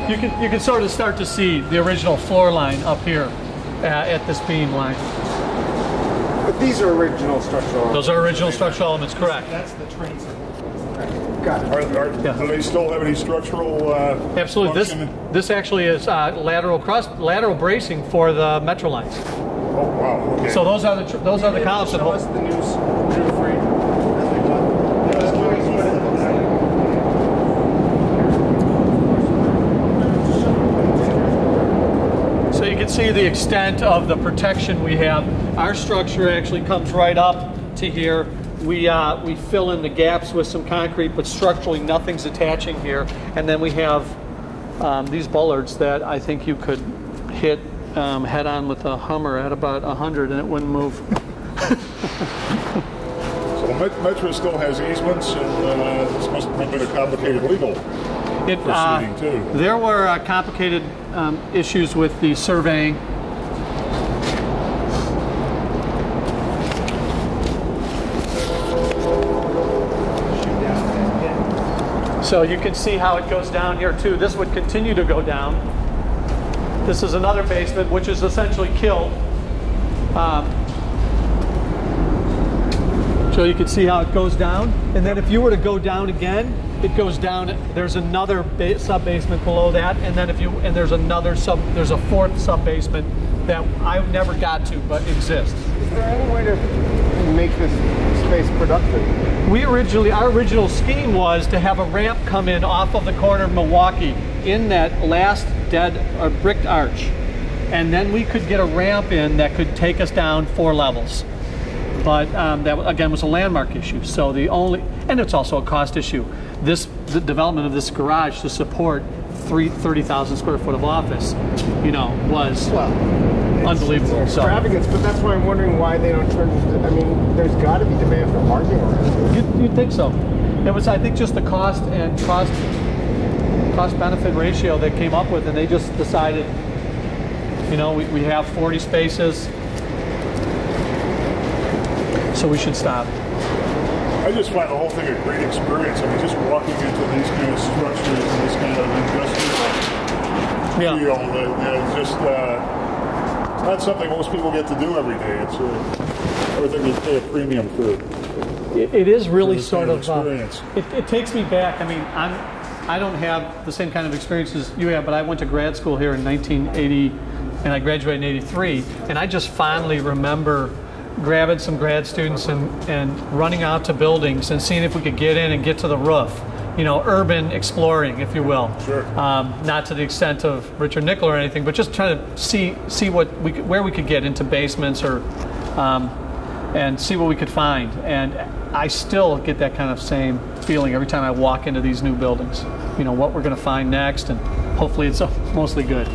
You can sort of start to see the original floor line up here at this beam line. But these are original structural elements. Those are original structural elements, correct. That's the train circle. Got it. Do they still have any structural Absolutely. function? This actually is lateral bracing for the Metra lines. Oh wow. Okay. So those are the columns that Show hold. us the new frame. So you can see the extent of the protection we have. Our structure actually comes right up to here. We fill in the gaps with some concrete, but structurally nothing's attaching here. And then we have these bollards that I think you could hit head on with a Hummer at about 100 and it wouldn't move. So Metra still has easements, and this must have been a complicated legal proceeding too. There were complicated issues with the surveying. So you can see how it goes down here too. This would continue to go down. This is another basement, which is essentially killed. So you can see how it goes down. And then if you were to go down again, it goes down. There's another sub basement below that, and then there's a fourth sub basement that I never got to, but exists. Is there any way to make this space productive? Our original scheme was to have a ramp come in off of the corner of Milwaukee in that last dead bricked arch, and then we could get a ramp in that could take us down 4 levels. But that again was a landmark issue. So and it's also a cost issue. The development of this garage to support 30,000 square foot of office, was unbelievable. Extravagance, but that's why I'm wondering why they don't turn. I mean, there's got to be demand for parking around. You'd think so. It was, I think, just the cost benefit ratio they came up with, and they just decided, we have 40 spaces. So we should stop. I just find the whole thing a great experience. I mean, just walking into these kind of structures and this kind of industrial feel, it's not something most people get to do every day. It's everything you pay a premium for. It is really sort of experience. It takes me back. I mean, I don't have the same kind of experiences you have, but I went to grad school here in 1980, and I graduated in '83, and I just fondly remember grabbing some grad students and running out to buildings and seeing if we could get in and get to the roof. Urban exploring, if you will. Sure. Not to the extent of Richard Nickel or anything, but just trying to see where we could get into basements or and see what we could find. And I still get that kind of same feeling every time I walk into these new buildings. What we're going to find next, and hopefully it's mostly good.